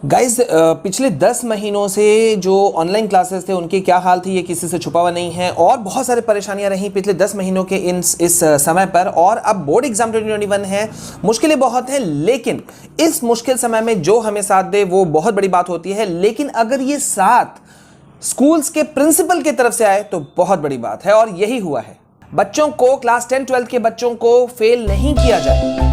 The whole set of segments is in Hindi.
गाइज पिछले 10 महीनों से जो ऑनलाइन क्लासेस थे उनके क्या हाल थी ये किसी से छुपा हुआ नहीं है और बहुत सारी परेशानियां रहीं पिछले 10 महीनों के इस समय पर। और अब बोर्ड एग्जाम 2021 है, मुश्किलें बहुत हैं, लेकिन इस मुश्किल समय में जो हमें साथ दे वो बहुत बड़ी बात होती है। लेकिन अगर ये साथ स्कूल्स के प्रिंसिपल की तरफ से आए तो बहुत बड़ी बात है और यही हुआ है। बच्चों को क्लास 10-12 के बच्चों को फेल नहीं किया जाए।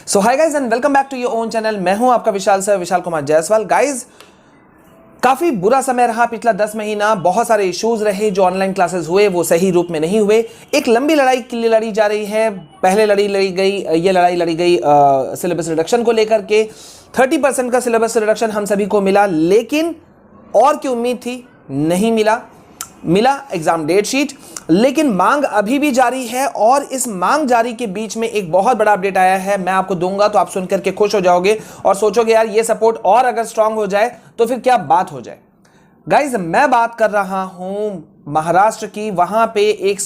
So hi guys and welcome back to your own channel. मैं हूं आपका विशाल सर, विशाल कुमार जायसवाल। गाइज काफी बुरा समय रहा पिछला 10 महीना, बहुत सारे इश्यूज रहे, जो ऑनलाइन क्लासेस हुए वो सही रूप में नहीं हुए। एक लंबी लड़ाई के लिए लड़ी जा रही है। पहले लड़ी लड़ी गई सिलेबस रिडक्शन को लेकर के। 30% का सिलेबस रिडक्शन हम सभी को मिला, लेकिन और की उम्मीद थी नहीं मिला एग्जाम डेट शीट, लेकिन मांग अभी भी जारी है। और इस मांग जारी के बीच में एक बहुत बड़ा अपडेट आया है, मैं आपको दूंगा तो आप सुन करके खुश हो जाओगे और सोचोगे यार ये सपोर्ट और अगर स्ट्रांग हो जाए तो फिर क्या बात हो जाए। गाइज मैं बात कर रहा हूं महाराष्ट्र की। वहां पे एक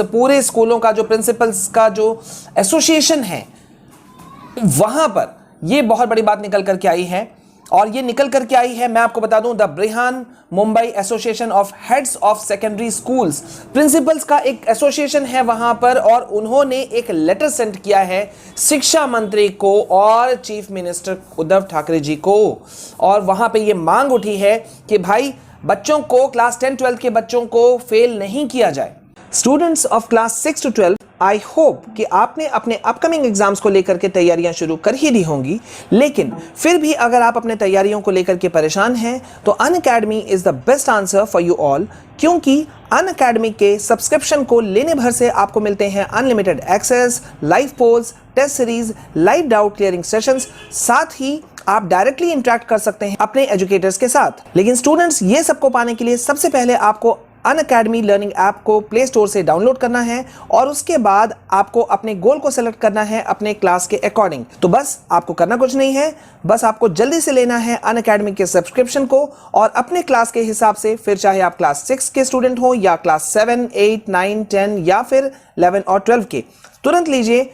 पूरे स्कूलों का जो प्रिंसिपल्स का जो एसोसिएशन है, वहां पर ये बहुत बड़ी बात निकल करके आई है। और ये निकल करके आई है, मैं आपको बता दूं, the Brihan Mumbai association of heads of secondary schools, principals का एक एसोसिएशन है वहां पर। और उन्होंने एक लेटर सेंड किया है शिक्षा मंत्री को और चीफ मिनिस्टर उद्धव ठाकरे जी को। और वहां पे ये मांग उठी है कि भाई बच्चों को क्लास 10-12 के बच्चों को फेल नहीं किया जाए। Students of class 6 to 12, I hope कि आपने अपने अपकमिंग एग्जाम्स को लेकर के तैयारियां शुरू कर ही दी होंगी। लेकिन फिर भी अगर आप अपने तैयारियों को लेकर के परेशान हैं तो Unacademy is the best answer for you all, क्योंकि अनअकैडमी के सब्सक्रिप्शन को लेने भर से आपको मिलते हैं unlimited access, live polls, test series, live doubt clearing sessions, साथ ही आप डायरेक्टली इंटरेक्ट कर सकते हैं अपने एजुकेटर्स के साथ। लेकिन स्टूडेंट्स, ये सबको पाने के लिए सबसे पहले आपको अनअकैडमी लर्निंग ऐप को प्ले स्टोर से डाउनलोड करना है और उसके बाद आपको अपने गोल को सेलेक्ट करना है अपने क्लास के अकॉर्डिंग। तो बस आपको करना कुछ नहीं है, बस आपको जल्दी से लेना है अनअकैडमी के सब्सक्रिप्शन को और अपने क्लास के हिसाब से, फिर चाहे आप क्लास 6 के स्टूडेंट हो या क्लास 7, 8, 9, 10 या फिर 11 और 12 के, तुरंत लीजिए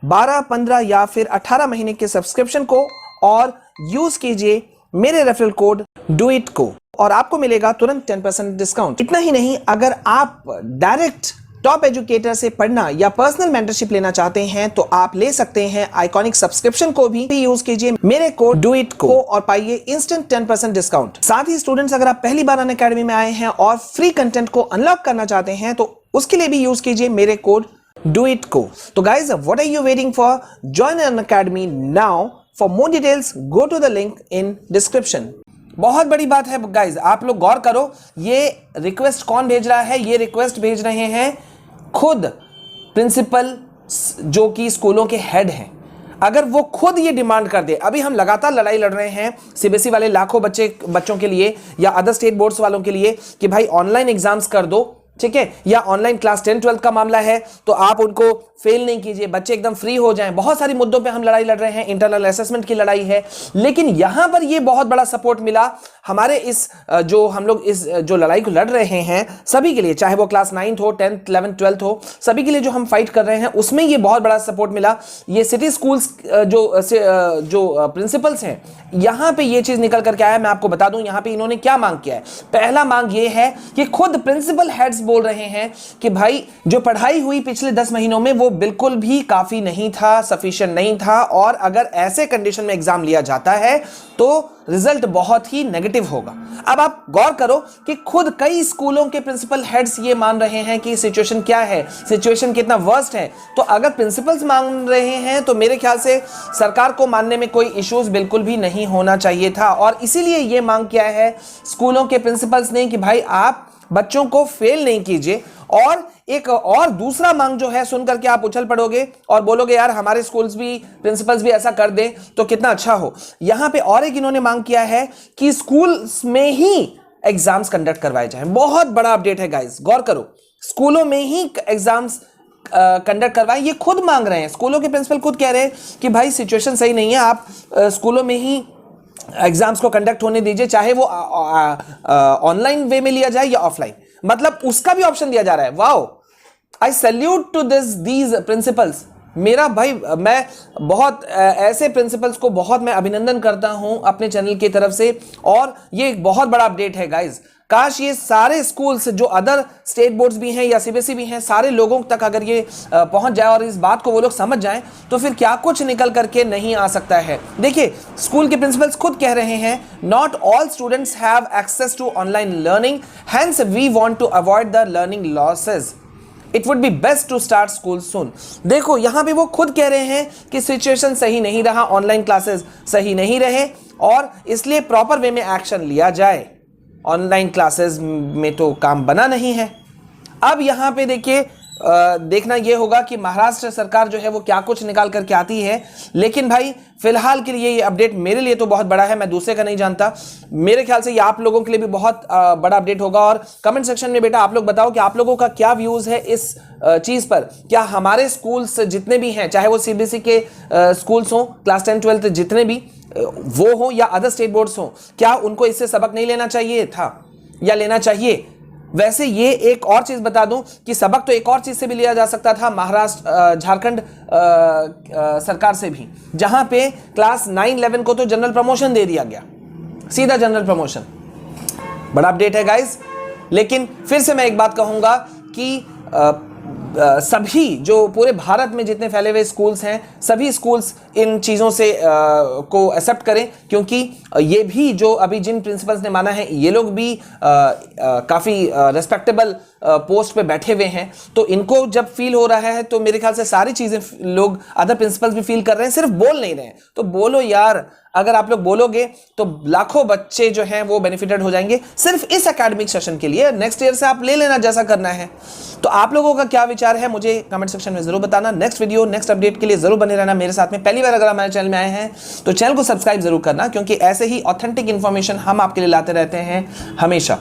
12, 15 या फिर 18 महीने के सब्सक्रिप्शन को और यूज कीजिए मेरे रेफरल कोड डू इट को और आपको मिलेगा तुरंत 10% डिस्काउंट। इतना ही नहीं, अगर आप डायरेक्ट टॉप एजुकेटर से पढ़ना या पर्सनल मेंटरशिप लेना चाहते हैं तो आप ले सकते हैं आइकॉनिक सब्सक्रिप्शन को भी यूज कीजिए मेरे कोड डू इट को और पाइए इंस्टेंट 10% डिस्काउंट। साथ ही स्टूडेंट्स, अगर आप पहली बार अनअकैडमी में आए हैं और फ्री कंटेंट को अनलॉक करना चाहते हैं तो उसके लिए भी यूज कीजिए मेरे कोड डू इट को। तो guys, what are you waiting for? Join Unacademy now. For more details go to the link in description. बहुत बड़ी बात है गाइज, आप लोग गौर करो, ये रिक्वेस्ट कौन भेज रहा है? ये रिक्वेस्ट भेज रहे हैं खुद प्रिंसिपल जो कि स्कूलों के हेड हैं। अगर वो खुद ये डिमांड कर दे, अभी हम लगातार लड़ाई लड़ रहे हैं सीबीएसई वाले लाखों बच्चों के लिए या अदर स्टेट बोर्ड्स वालों के लिए कि भाई ऑनलाइन एग्जाम्स कर दो, ठीक है, या ऑनलाइन क्लास 10-12 का मामला है तो आप उनको फेल नहीं कीजिए, बच्चे एकदम फ्री हो जाएं। बहुत सारी मुद्दों पे हम लड़ाई लड़ रहे हैं, इंटरनल असेसमेंट की लड़ाई है, लेकिन यहां पर ये बहुत बड़ा सपोर्ट मिला हमारे इस जो हम लोग इस जो लड़ाई को लड़ रहे हैं सभी के लिए, चाहे वो क्लास 9th हो, 10th, 11th, 12th हो, सभी के लिए जो हम फाइट कर रहे हैं उसमें ये बहुत बड़ा सपोर्ट मिला। ये सिटी स्कूल्स जो प्रिंसिपल्स हैं, यहां पे ये चीज निकल करके आया। मैं आपको बता दूं यहां पे इन्होंने क्या मांग किया है। पहला मांग ये है कि खुद प्रिंसिपल हेड्स बोल रहे हैं कि भाई जो पढ़ाई हुई पिछले 10 महीनों में वो बिल्कुल भी काफी नहीं था, सफिशिएंट नहीं था, और अगर ऐसे कंडीशन में एग्जाम लिया जाता है तो रिजल्ट बहुत ही नेगेटिव होगा। अब आप गौर करो कि खुद कई स्कूलों के प्रिंसिपल हेड्स ये मान रहे हैं कि सिचुएशन क्या है, सिचुएशन कितना वर्स्ट है। तो अगर प्रिंसिपल्स मान रहे हैं तो मेरे ख्याल से सरकार को मानने में कोई इश्यूज बिल्कुल भी नहीं होना चाहिए था। और इसीलिए ये मांग किया है स्कूलों के प्रिंसिपल्स ने कि भाई आप बच्चों को फेल नहीं कीजिए। और एक और दूसरा मांग जो है सुन करके आप उछल पड़ोगे और बोलोगे यार हमारे स्कूल्स भी प्रिंसिपल्स भी ऐसा कर दें तो कितना अच्छा हो। यहां पे और एक इन्होंने मांग किया है कि स्कूल्स में ही एग्जाम्स कंडक्ट करवाए जाएं। बहुत बड़ा अपडेट है गाइस, गौर करो, स्कूलों में ही एग्जाम्स कंडक्ट करवाएं, ये खुद मांग रहे हैं। स्कूलों के प्रिंसिपल खुद कह रहे हैं कि भाई सिचुएशन सही नहीं है, आप स्कूलों में ही एग्जाम्स को कंडक्ट होने दीजिए, चाहे वो ऑनलाइन वे में लिया जाए या ऑफलाइन, मतलब उसका भी ऑप्शन दिया जा रहा है। Wow, I salute to these principles. मेरा भाई, मैं बहुत ऐसे प्रिंसिपल्स को बहुत मैं अभिनंदन करता हूं अपने चैनल की तरफ से, और ये एक बहुत बड़ा अपडेट है गाइज। काश ये सारे स्कूल्स जो अदर स्टेट बोर्ड्स भी हैं या सीबीएसई भी हैं, सारे लोगों तक अगर ये पहुंच जाए और इस बात को वो लोग समझ जाएं, तो फिर क्या कुछ निकल करके नहीं आ सकता है। देखिए, स्कूल के प्रिंसिपल्स खुद कह रहे हैं, not all students have access to online learning, hence we want to avoid the learning losses, it would be best to start school soon. देखो, यहां पे वो खुद कह रहे हैं कि सिचुएशन सही नहीं रहा, ऑनलाइन क्लासेस सही नहीं रहे, और इसलिए प्रॉपर वे में एक्शन लिया जाए। ऑनलाइन क्लासेस में तो काम बना नहीं है। अब यहां पे देखिए, देखना यह होगा कि महाराष्ट्र सरकार जो है वो क्या कुछ निकाल करके आती है। लेकिन भाई फिलहाल के लिए ये अपडेट मेरे लिए तो बहुत बड़ा है, मैं दूसरे का नहीं जानता। मेरे ख्याल से ये आप लोगों के लिए भी बहुत बड़ा अपडेट होगा। और कमेंट सेक्शन में बेटा आप लोग बताओ कि आप लोगों का क्या व्यूज है इस चीज पर। क्या हमारे स्कूल्स जितने भी हैं, चाहे वो सीबीएसई के स्कूल्स हों, क्लास 10 12 जितने भी वो हो या अदर स्टेट बोर्ड्स हो, क्या उनको इससे सबक नहीं लेना चाहिए था या लेना चाहिए? वैसे ये एक और चीज बता दूं कि सबक तो एक और चीज से भी लिया जा सकता था, महाराष्ट्र झारखंड सरकार से भी, जहां पे क्लास 9 11 को तो जनरल प्रमोशन दे दिया गया, सीधा जनरल प्रमोशन। बड़ा अपडेट है गाइस। लेकिन फिर से मैं एक बात कहूंगा कि सभी जो पूरे भारत में जितने फैले हुए स्कूल्स हैं, सभी स्कूल्स इन चीज़ों से को एक्सेप्ट करें, क्योंकि ये भी जो अभी जिन प्रिंसिपल्स ने माना है, ये लोग भी काफ़ी रेस्पेक्टेबल पोस्ट पे बैठे हुए हैं। तो इनको जब फील हो रहा है, तो मेरे ख्याल से सारी चीज़ें लोग अदर प्रिंसिपल्स भी फील कर रहे हैं, सिर्फ बोल नहीं रहे हैं। तो बोलो यार, अगर आप लोग बोलोगे तो लाखों बच्चे जो हैं वो बेनिफिटेड हो जाएंगे सिर्फ इस एकेडमिक सेशन के लिए। नेक्स्ट ईयर से आप ले लेना जैसा करना है। तो आप लोगों का क्या विचार है मुझे कमेंट सेक्शन में जरूर बताना। नेक्स्ट वीडियो, नेक्स्ट अपडेट के लिए जरूर बने रहना मेरे साथ में। पहली बार अगर हमारे चैनल में आए हैं तो चैनल को सब्सक्राइब जरूर करना, क्योंकि ऐसे ही ऑथेंटिक इंफॉर्मेशन हम आपके लिए लाते रहते हैं हमेशा,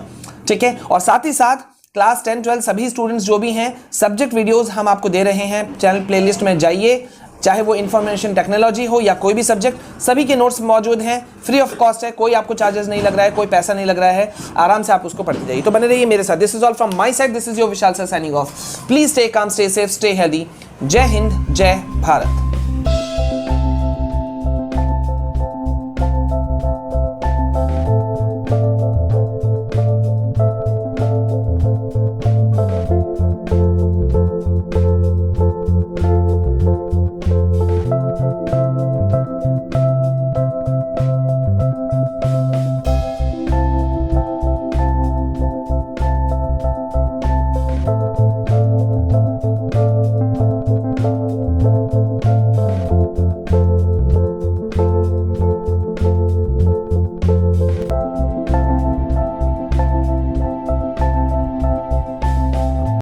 ठीक है। और साथ ही साथ क्लास 10 12 सभी स्टूडेंट्स जो भी हैं, सब्जेक्ट वीडियोस हम आपको दे रहे हैं। चैनल प्लेलिस्ट में जाइए, चाहे वो इंफॉर्मेशन टेक्नोलॉजी हो या कोई भी सब्जेक्ट, सभी के नोट्स मौजूद हैं, फ्री ऑफ कॉस्ट है, कोई आपको चार्जेस नहीं लग रहा है, कोई पैसा नहीं लग रहा है, आराम से आप उसको पढ़ते जाइए। तो बने रहिए मेरे साथ। This is all from my side, this is your Vishal sir signing off. Please stay calm, stay safe, stay healthy. जय हिंद, जय भारत।